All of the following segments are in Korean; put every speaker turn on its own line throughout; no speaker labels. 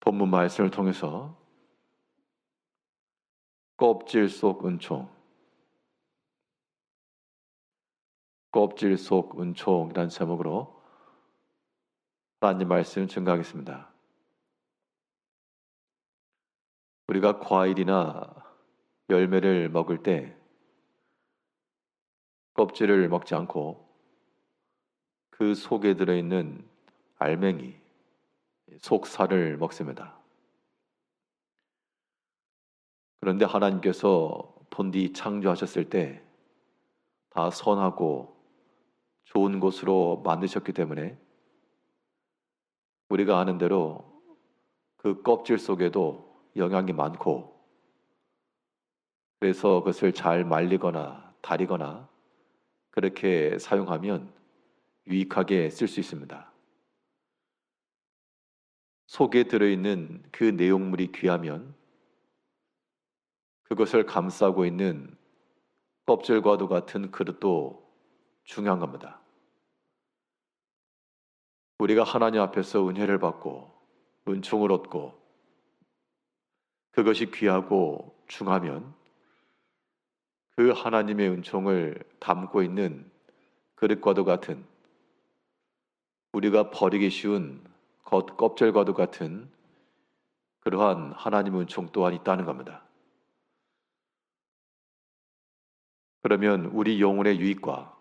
본문 말씀을 통해서 껍질 속 은총, 껍질 속 은총이라는 제목으로 하나님 말씀을 증거하겠습니다. 우리가 과일이나 열매를 먹을 때 껍질을 먹지 않고 그 속에 들어있는 알맹이, 속살을 먹습니다. 그런데 하나님께서 본디 창조하셨을 때 다 선하고 좋은 곳으로 만드셨기 때문에 우리가 아는 대로 그 껍질 속에도 영양이 많고, 그래서 그것을 잘 말리거나 다리거나 그렇게 사용하면 유익하게 쓸 수 있습니다. 속에 들어있는 그 내용물이 귀하면 그것을 감싸고 있는 껍질과도 같은 그릇도 중요한 겁니다. 우리가 하나님 앞에서 은혜를 받고 은총을 얻고 그것이 귀하고 중하면 그 하나님의 은총을 담고 있는 그릇과도 같은, 우리가 버리기 쉬운 겉껍질과도 같은 그러한 하나님의 은총 또한 있다는 겁니다. 그러면 우리 영혼의 유익과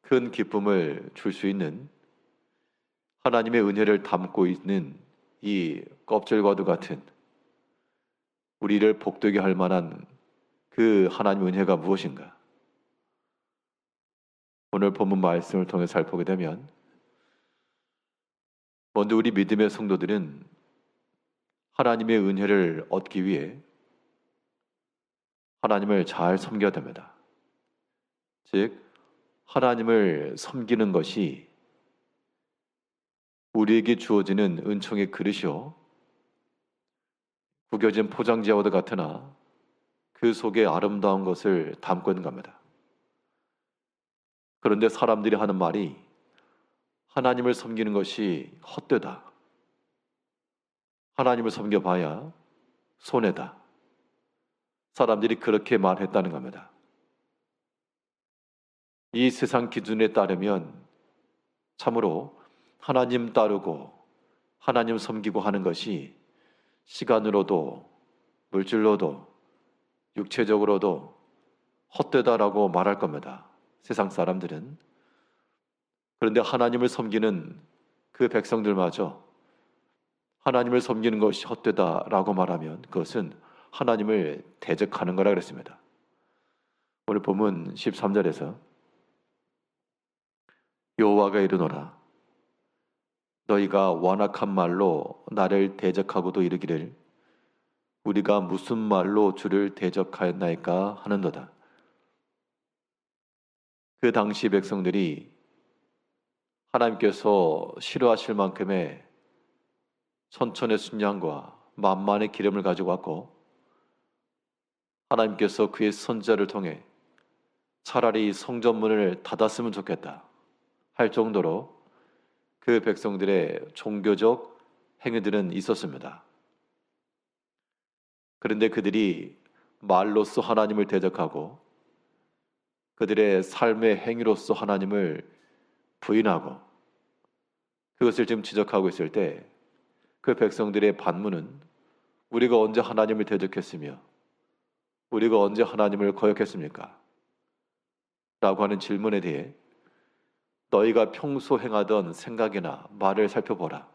큰 기쁨을 줄 수 있는 하나님의 은혜를 담고 있는 이 껍질과도 같은 우리를 복되게 할 만한 그 하나님의 은혜가 무엇인가? 오늘 본문 말씀을 통해 살펴보게 되면, 먼저 우리 믿음의 성도들은 하나님의 은혜를 얻기 위해 하나님을 잘 섬겨야 됩니다. 즉, 하나님을 섬기는 것이 우리에게 주어지는 은총의 그릇이요, 구겨진 포장지와도 같으나 그 속에 아름다운 것을 담고 있는 겁니다. 그런데 사람들이 하는 말이 하나님을 섬기는 것이 헛되다, 하나님을 섬겨봐야 손해다, 사람들이 그렇게 말했다는 겁니다. 이 세상 기준에 따르면 참으로 하나님 따르고 하나님 섬기고 하는 것이 시간으로도 물질로도 육체적으로도 헛되다라고 말할 겁니다, 세상 사람들은. 그런데 하나님을 섬기는 그 백성들마저 하나님을 섬기는 것이 헛되다라고 말하면 그것은 하나님을 대적하는 거라 그랬습니다. 오늘 본문 13절에서 여호와가 이르노라, 너희가 완악한 말로 나를 대적하고도 이르기를 우리가 무슨 말로 주를 대적하였나이까 하는도다. 그 당시 백성들이 하나님께서 싫어하실 만큼의 천천의 순양과 만만의 기름을 가지고 왔고, 하나님께서 그의 선지자를 통해 차라리 성전문을 닫았으면 좋겠다 할 정도로 그 백성들의 종교적 행위들은 있었습니다. 그런데 그들이 말로써 하나님을 대적하고 그들의 삶의 행위로서 하나님을 부인하고 그것을 지금 지적하고 있을 때, 그 백성들의 반문은 우리가 언제 하나님을 대적했으며 우리가 언제 하나님을 거역했습니까? 라고 하는 질문에 대해 너희가 평소 행하던 생각이나 말을 살펴보라.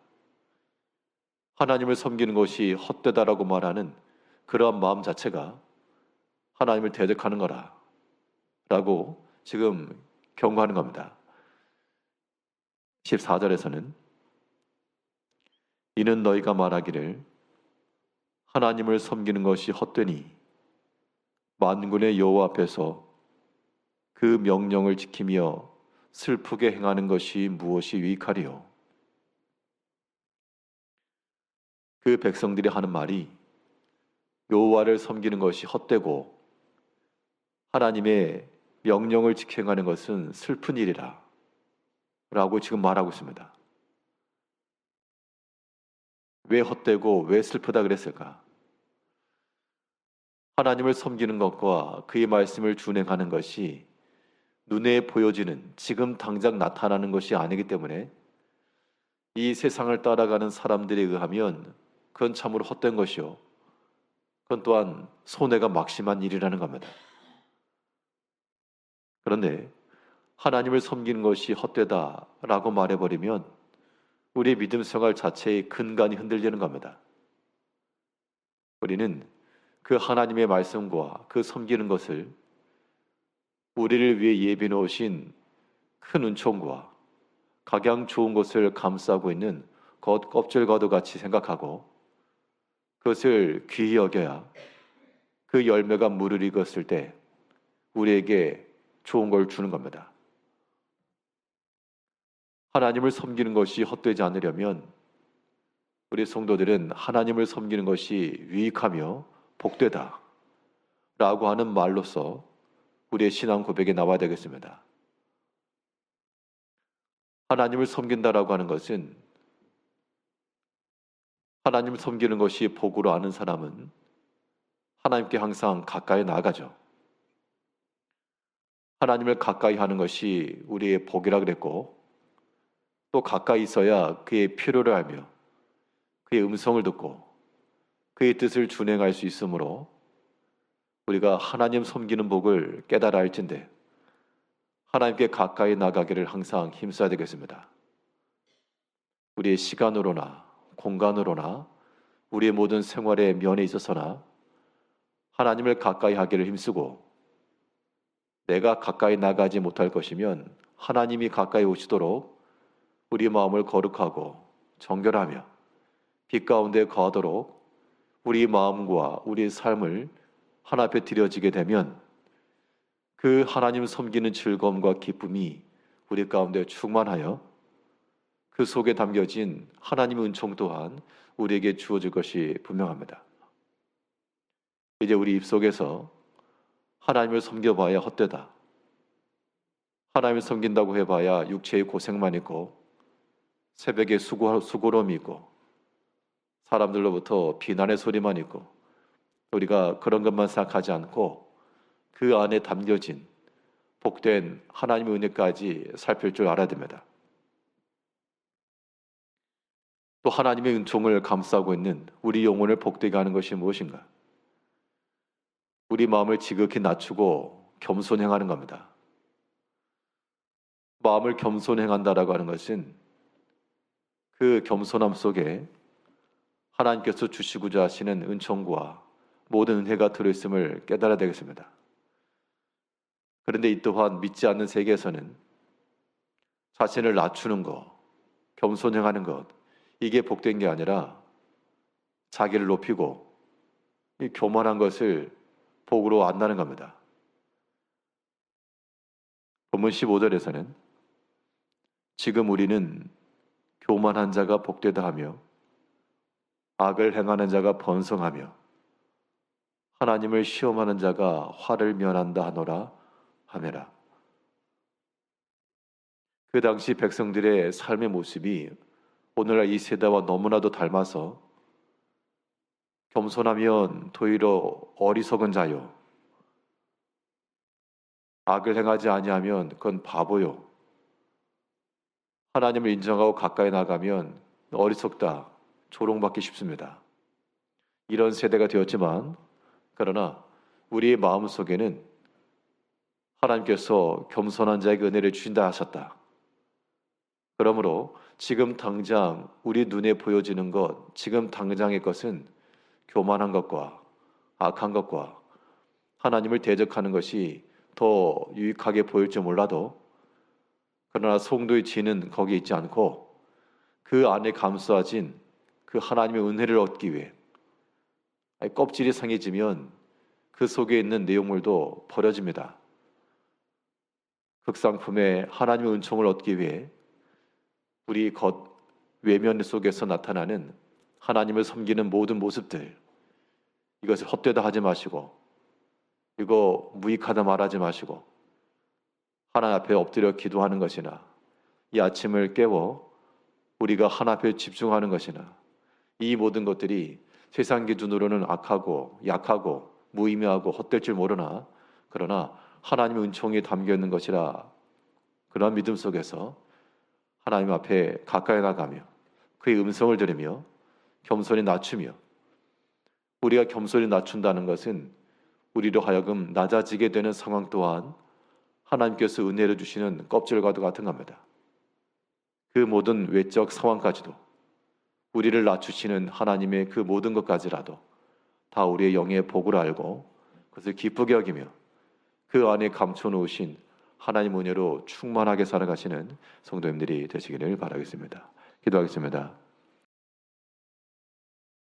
하나님을 섬기는 것이 헛되다라고 말하는 그러한 마음 자체가 하나님을 대적하는 거라 라고 지금 경고하는 겁니다. 14절에서는 이는 너희가 말하기를 하나님을 섬기는 것이 헛되니 만군의 여호와 앞에서 그 명령을 지키며 슬프게 행하는 것이 무엇이 유익하리요. 그 백성들이 하는 말이 여호와를 섬기는 것이 헛되고 하나님의 명령을 지켜 행하는 것은 슬픈 일이라 라고 지금 말하고 있습니다. 왜 헛되고 왜 슬프다 그랬을까? 하나님을 섬기는 것과 그의 말씀을 준행하는 것이 눈에 보여지는 지금 당장 나타나는 것이 아니기 때문에 이 세상을 따라가는 사람들에 의하면 그건 참으로 헛된 것이요. 그건 또한 손해가 막심한 일이라는 겁니다. 그런데 하나님을 섬기는 것이 헛되다라고 말해버리면 우리의 믿음 생활 자체의 근간이 흔들리는 겁니다. 우리는 그 하나님의 말씀과 그 섬기는 것을 우리를 위해 예비해 놓으신 큰 은총과 각양 좋은 것을 감싸고 있는 껍질과도 같이 생각하고 그것을 귀히 여겨야 그 열매가 물을 익었을 때 우리에게 좋은 걸 주는 겁니다. 하나님을 섬기는 것이 헛되지 않으려면 우리 성도들은 하나님을 섬기는 것이 유익하며 복되다 라고 하는 말로서 우리의 신앙 고백에 나와야 되겠습니다. 하나님을 섬긴다라고 하는 것은 하나님을 섬기는 것이 복으로 아는 사람은 하나님께 항상 가까이 나아가죠. 하나님을 가까이 하는 것이 우리의 복이라 그랬고 또 가까이 있어야 그의 필요를 알며 그의 음성을 듣고 그의 뜻을 준행할 수 있으므로 우리가 하나님 섬기는 복을 깨달아 할진대 하나님께 가까이 나가기를 항상 힘써야 되겠습니다. 우리의 시간으로나 공간으로나 우리의 모든 생활의 면에 있어서나 하나님을 가까이 하기를 힘쓰고 내가 가까이 나가지 못할 것이면 하나님이 가까이 오시도록 우리 마음을 거룩하고 정결하며 빛 가운데 거하도록 우리 마음과 우리의 삶을 하나 앞에 드려지게 되면 그 하나님 섬기는 즐거움과 기쁨이 우리 가운데 충만하여 그 속에 담겨진 하나님의 은총 또한 우리에게 주어질 것이 분명합니다. 이제 우리 입속에서 하나님을 섬겨봐야 헛되다. 하나님을 섬긴다고 해봐야 육체의 고생만 있고 새벽에 수고로움이 있고 사람들로부터 비난의 소리만 있고 우리가 그런 것만 생각하지 않고 그 안에 담겨진 복된 하나님의 은혜까지 살필 줄 알아야 됩니다. 또 하나님의 은총을 감싸고 있는 우리 영혼을 복되게 하는 것이 무엇인가? 우리 마음을 지극히 낮추고 겸손행하는 겁니다. 마음을 겸손행한다라고 하는 것은 그 겸손함 속에 하나님께서 주시고자 하시는 은총과 모든 은혜가 들어있음을 깨달아야 되겠습니다. 그런데 이 또한 믿지 않는 세계에서는 자신을 낮추는 것, 겸손행하는 것, 이게 복된 게 아니라 자기를 높이고 이 교만한 것을 복으로 안다는 겁니다. 본문 15절에서는 지금 우리는 교만한 자가 복되다 하며 악을 행하는 자가 번성하며 하나님을 시험하는 자가 화를 면한다 하노라 하메라. 그 당시 백성들의 삶의 모습이 오늘날 이 세대와 너무나도 닮아서 겸손하면 도리어 어리석은 자요, 악을 행하지 아니하면 그건 바보요, 하나님을 인정하고 가까이 나가면 어리석다, 조롱받기 쉽습니다. 이런 세대가 되었지만 그러나 우리의 마음속에는 하나님께서 겸손한 자에게 은혜를 주신다 하셨다. 그러므로 지금 당장 우리 눈에 보여지는 것, 지금 당장의 것은 교만한 것과 악한 것과 하나님을 대적하는 것이 더 유익하게 보일지 몰라도 그러나 성도의 진은 거기에 있지 않고 그 안에 감싸진 그 하나님의 은혜를 얻기 위해 껍질이 상해지면 그 속에 있는 내용물도 버려집니다. 극상품의 하나님의 은총을 얻기 위해 우리 겉 외면 속에서 나타나는 하나님을 섬기는 모든 모습들, 이것을 헛되다 하지 마시고 이거 무익하다 말하지 마시고 하나님 앞에 엎드려 기도하는 것이나 이 아침을 깨워 우리가 하나님 앞에 집중하는 것이나 이 모든 것들이 세상 기준으로는 악하고 약하고 무의미하고 헛될 줄 모르나 그러나 하나님의 은총이 담겨 있는 것이라 그러한 믿음 속에서 하나님 앞에 가까이 나가며 그의 음성을 들으며 겸손히 낮추며 우리가 겸손히 낮춘다는 것은 우리로 하여금 낮아지게 되는 상황 또한 하나님께서 은혜를 주시는 껍질과도 같은 겁니다. 그 모든 외적 상황까지도 우리를 낮추시는 하나님의 그 모든 것까지라도 다 우리의 영의 복을 알고 그것을 기쁘게 여기며 그 안에 감춰 놓으신 하나님 은혜로 충만하게 살아가시는 성도님들이 되시기를 바라겠습니다. 기도하겠습니다.